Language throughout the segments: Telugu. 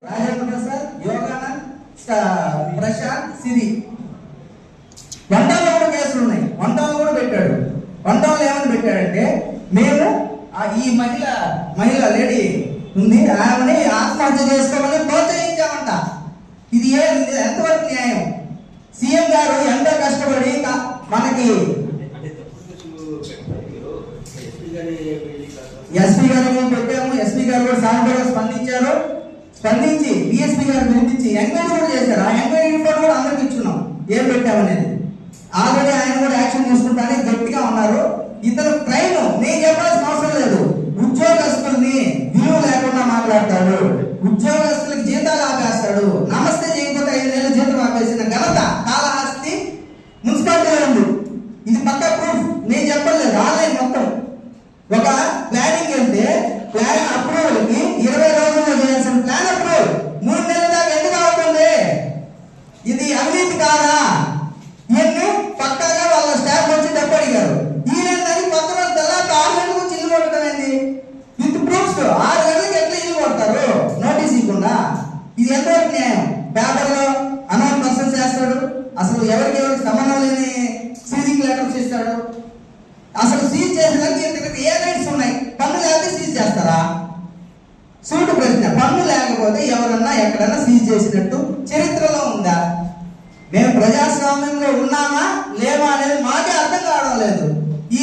రాజేంద్ర ప్రసాద్, యోగానంద్, ప్రశాంత్, సిరి. వంటల్లో కూడా కేసులు ఉన్నాయి. వంటల్లో కూడా పెట్టాడు. వంటల్లో ఏమని పెట్టాడంటే, మేము ఈ మహిళ లేడీ ఉంది, ఆమెని ఆత్మహత్య చేసుకోమని ప్రోత్సహించామంట. ఇది ఎంతవరకు న్యాయం? సీఎం గారు ఎంతో కష్టపడి మనకి ఎస్పీ గారు పెట్టాము. ఎస్పీ గారు కూడా సానుకూలంగా స్పందించారు. స్పందించి డిఎస్పీ గారు పిలిపించి ఎంక్వైరీ కూడా చేశారు. ఆ ఎంక్వైరీ రిపోర్ట్ కూడా అందరికి ఇచ్చున్నాం ఏం పెట్టామనేది. ఆల్రెడీ ఆయన కూడా యాక్షన్ తీసుకుంటానికి గట్టిగా ఉన్నారు. ఇతను ట్రైన్ నేను చెప్పాల్సిన అవసరం లేదు. ఉద్యోగస్తుల్ని విలువ లేకుండా మాట్లాడతాడు. ఉద్యోగస్తులకి జీతాలు ఆపేస్తాడు. నమస్తే చేయకపోతే 5 నెలల జీతం ఆపేసిన ఘనత కాళహస్తి మున్సిపాలిటీలో ఉంది. ఇది పక్కా ప్రూఫ్. నేను చెప్పలేదు. ఆన్లైన్ మొత్తం ఒక ప్లానింగ్ వెళ్తే ప్లాన్ అప్రూవల్కి 20 రోజుల్లో చేయాల్సిన ప్లాన్ అప్రూవల్ 3 నెలల దాకా ఎందుకు అవుతుంది? ఇది అవినీతి కాదా? ఇవన్నీ పక్కాగా వాళ్ళ స్టాఫ్ వచ్చి డబ్బు అడిగారు. ఈయనని కొత్త రోజు తర్వాత 6 గంటలకు వచ్చి ఇల్లు కొట్టడమైంది విత్ ప్రూఫ్స్. 6 గంటలకు ఎట్లా ఇల్లు కొడతారు నోటీస్ ఇవ్వకుండా? ఇది ఎంతవరకు న్యాయం? పేపర్లో అనౌన్స్ పర్సన్ చేస్తాడు. అసలు ఎవరికి సంబంధం లేని సీజింగ్ లెటర్స్ ఇస్తాడు. అసలు సీజ్ చేసేదానికి ఇంతకంటే ఏ రైట్స్ ఉన్నాయి? పన్ను లేకపోతే సీజ్ చేస్తారా? సూటు ప్రశ్న. పన్ను లేకపోతే ఎవరన్నా ఎక్కడన్నా సీజ్ చేసినట్టు చరిత్రలో ఉందా? మేము ప్రజాస్వామ్యంలో ఉన్నామా లేవా అనేది మాకే అర్థం కావడం లేదు.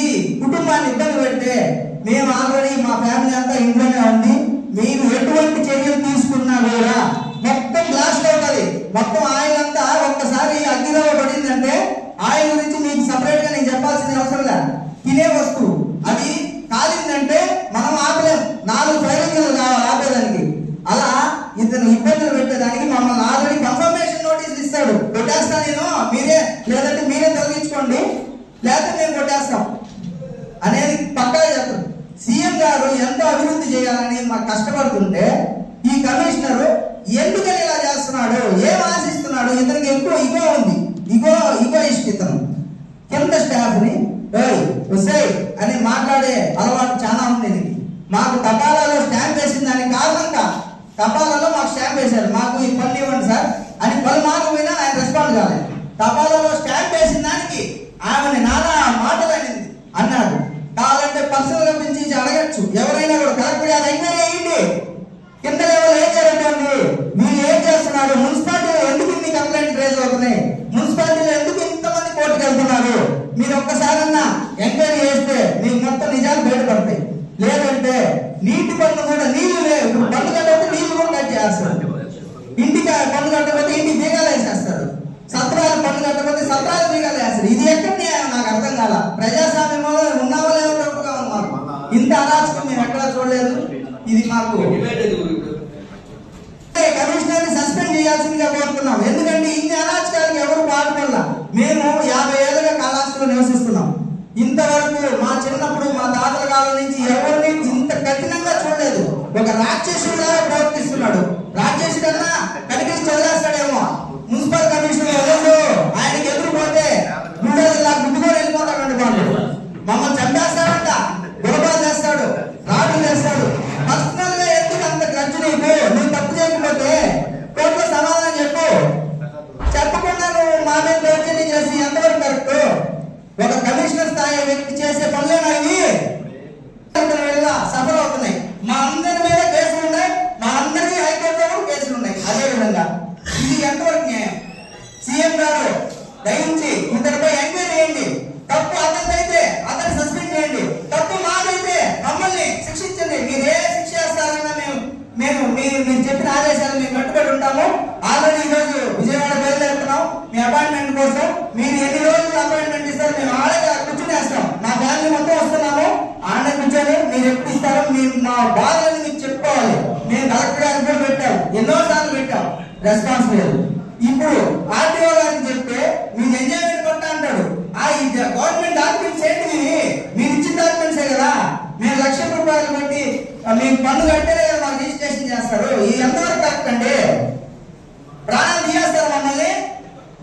ఈ కుటుంబాన్ని ఇబ్బంది పెడితే మేము ఆల్రెడీ మా ఫ్యామిలీ అంతా ఇంట్లోనే ఉంది. మీరు ఎటువంటి చర్యలు తీసుకున్నా కూడా మొత్తం బ్లాస్ట్ అవుతుంది. మొత్తం ఆయిల్ అంతా ఒక్కసారి అగ్నిలో పడిందంటే ఆయిల్ గురించి మీకు సపరేట్ గా నేను చెప్పాల్సిన అవసరం లేదు. తినే వస్తువు అది కాలిందంటే మనం ఆపలేం. 4 ఫైరింగ్లు కావాలి ఆపేదానికి. అలా ఇతను ఇబ్బందులు పెట్టేదానికి మమ్మల్ని ఆల్రెడీ కన్ఫర్మేషన్ నోటీస్ ఇస్తాడు. కొట్టేస్తా నేను, మీరే లేదంటే మీరే తొలగించుకోండి లేకపోతే మేము కొట్టేస్తాం అనేది పక్కా చెప్తాం. సీఎం గారు ఎంతో అభివృద్ధి చేయాలని మాకు కష్టపడుతుంటే ఈ కమిషనర్ ఎందుకని ఇలా చేస్తున్నాడు? ఏం ఆశిస్తున్నాడు? ఇతనికి ఎక్కువ ఇగో ఉంది. ఇగో ఇష్టం. కింద స్టాఫ్ ని అని మాట్లాడే అలవాటు చాలా ఉంది. మాకు తపాలాలో స్టాంప్ వేసిన దానికి కారణంగా తపాలాలో మాకు స్టాంప్ వేశారు. మాకు ఈ పని ఇవ్వండి సార్ అని పలుమార్లు పోయినా ఆయన రెస్పాండ్ కాలేదు. తపాలాలో స్టాంప్ వేసిన దానికి ఆమెని నానా మాటలు అన్నాడు. కావాలంటే పర్సనల్ గా పిలిచి అడగచ్చు. ఎవరైనా కూడా కలెక్టర్ గారు ఎంక్వైరీ అయ్యింది. కింద లెవెల్ ఏం జరుగుతుంది? మీరు ఏం చేస్తున్నారు? మున్సిపాలిటీలో ఎందుకు ఇన్ని కంప్లైంట్ రేజ్ అవుతున్నాయి? మున్సిపాలిటీలో ఎందుకు ఇంతమంది కోర్టుకు వెళ్తున్నారు? మీరు ఒక్కసారన్నా ఎంక్వైరీ చేస్తే మీకు మొత్తం నిజాలు బయటపడతాయి. లేదంటే నీటి పన్ను కూడా నీళ్లు లేవు. పన్ను కట్టకపోతే నీళ్లు కూడా కట్ చేస్తారు. ఇంటికి పన్ను కట్టకపోతే ఇంటికి బీగాలు వేసేస్తారు. సత్రాలు పన్ను కట్టకపోతే సత్రాలు బీగాలు వేస్తారు. ఇది ఎక్కడ నాకు అర్థం కాల. ప్రజాస్వామ్యంలో ఉన్నావో లేవో తప్పుగా ఉన్నారు. ఇంత అరాచకం మేము ఎక్కడా చూడలేదు. ఇది మాకు కమిషనర్ ని సస్పెండ్ చేయాల్సిందిగా కోరుతున్నాం. ఎందుకంటే ఇన్ని అరాచకాలకు ఎవరు పాల్పడాల. మేము 50 ఏళ్ళుగా కాళహస్తిలో నివసిస్తున్నాం. ఇంతవరకు మా చిన్నప్పుడు మా తాతల కాలం నుంచి ఎవరిని ఇంత కఠినంగా చూడలేదు. ఒక రాక్షసుడుగా ప్రవర్తిస్తున్నాడు. రాక్షసుడన్నా కనిపించి వదిలేస్తాడేమో. మున్సిపల్ కమిషనర్ ఎవరు ఆయనకి ఎదురుపోతే గుడ్డలా గుడ్డుకొని వెళ్ళిపోతాడండి. వాళ్ళు మమ్మల్ని చంపేస్తాడంట. గొడవలు చేస్తాడు, రాడ్లు చేస్తాడు. పర్సనల్ గా ఎందుకు అంత ఖర్చు నీకు? నువ్వు తప్పు చేయకపోతే కోర్టులో సమాధానం చెప్పు. చెప్పకుండా నువ్వు మా మీద దౌర్జన్యం చేసి ఎంతవరకు కరెక్ట్? ఒక కమిషనర్ స్థాయి వ్యక్తి చేసే పనులేనా ఇవి? సఫర్ అవుతున్నాయి. మా అందరి మీద కేసులు ఉన్నాయి. మా అందరికీ హైకోర్టులో కూడా కేసులు ఉన్నాయి. అదే విధంగా ఇది ఎంతవరకు న్యాయం? సీఎం గారు దయించి ఇతనిపై ఎంక్వైరీ చేయండి. తప్పు అతనిదైతే అతన్ని సస్పెండ్ చేయండి. తప్పు మాదైతే మమ్మల్ని శిక్షించండి. మీరు ఏ శిక్ష చేస్తారన్నా మేము మీరు చెప్పిన ఆదేశాలు మేము కట్టుబడి ఉంటాము. ఆల్రెడీ ఈ రోజు విజయవాడ బయలుదేరుతున్నాం మీ అపాయింట్మెంట్ కోసం. మీరు ఎన్ని రోజులు అపాయింట్మెంట్ ఇస్తారో మేము ఆడే కూర్చునేస్తాం. మా ఫ్యామిలీ మొత్తం వస్తున్నాము. ఆడే కూర్చొని మీరు ఎప్పుడు ఇస్తారో మేము మా బాధలను మీకు చెప్పుకోవాలి. మేము కలెక్టర్ గారికి కూడా పెట్టాము, ఎన్నోసార్లు పెట్టాం, రెస్పాన్స్ లేదు. ఇప్పుడు ఆర్టీఓ గారికి చెప్తే మీరు ఎంజాయ్మెంట్ కొట్టా అంటాడు. గవర్నమెంట్ డాక్యుమెంట్స్ ఏంటి? మీరు ఇచ్చిన డాక్యుమెంట్సే కదా. మీరు ₹1,00,000 పెట్టి మీకు పన్ను కట్టేదే కదా మాకు రిజిస్ట్రేషన్ చేస్తారు. ఇది ఎంతవరకు కరెక్ట్ అండి? ప్రాణాలు తీసేస్తారు మమ్మల్ని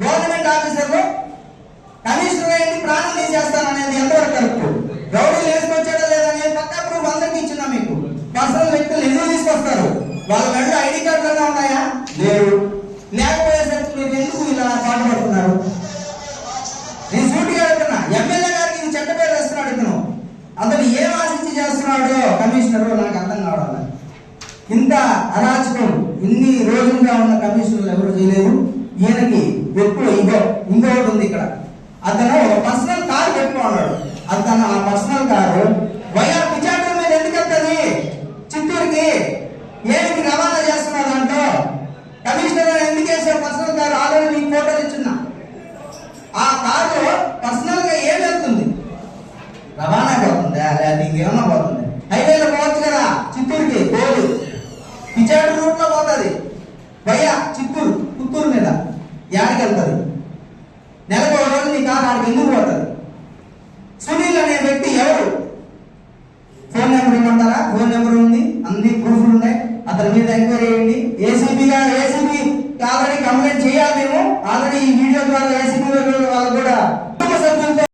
గవర్నమెంట్ ఆఫీసర్లు. కమిషనర్ అయింది ప్రాణం తీసేస్తాను అనేది ఎంతవరకు కరెక్ట్? రౌడీలు వేసుకొచ్చాడో లేదని పక్కా ప్రూఫ్ అందరికీ ఇచ్చున్నా. మీకు పర్సనల్ వ్యక్తులు ఎందుకు తీసుకొస్తారు? వాళ్ళ మెడలో ఐడి కార్డులుగా ఉన్నాయి. అరాచకం ఇన్ని రోజులుగా ఉన్న కమిషనర్లు ఎవరు చేయలేదు. ఈయనకి ఎక్కువ ఇంకొకటి ఉంది ఇక్కడ. అతను ఒక పర్సనల్ కార్ పెట్టుకున్నాడు. అతను ఆ పర్సనల్ కారు వైఆర్ పిచాటర్ మీద ఎందుకు వెళ్తుంది? చిత్తూరుకి ఏమిటి రవాణా చేస్తున్నారు దాంట్లో? కమిషనర్ ఎందుకు వేసారు పర్సనల్ కారు? ఆల్రెడీ మీకు ఫోటోలు ఇచ్చున్నా. ఆ కారు పర్సనల్ గా ఏం వెళ్తుంది? రవాణా పోతుందా లేదా ఇంకేమన్నా పోతుంది? హైవేలో పోవచ్చు కదా చిత్తూరుకి, పోదు. పిచాటర్ రూట్ లో పోతుంది భయ్యా పుత్తూరు మీద యాడికి వెళ్తుంది? నెలకు ఒక రోజు నీ కారు ఆడికి ఎందుకు పోతుంది? సునీల్ అనే వ్యక్తి ఎవరు? ఫోన్ నెంబర్ ఇవ్వమంటారా? ఫోన్ నెంబర్ ఉంది, అన్ని ప్రూఫ్లు ఉన్నాయి. అతని మీద ఎంక్వైరీ చేయండి. ఏసీబీ ఆల్రెడీ కంప్లైంట్ చేయాలి. మేము ఆల్రెడీ ఈ వీడియో ద్వారా ఏసీబీ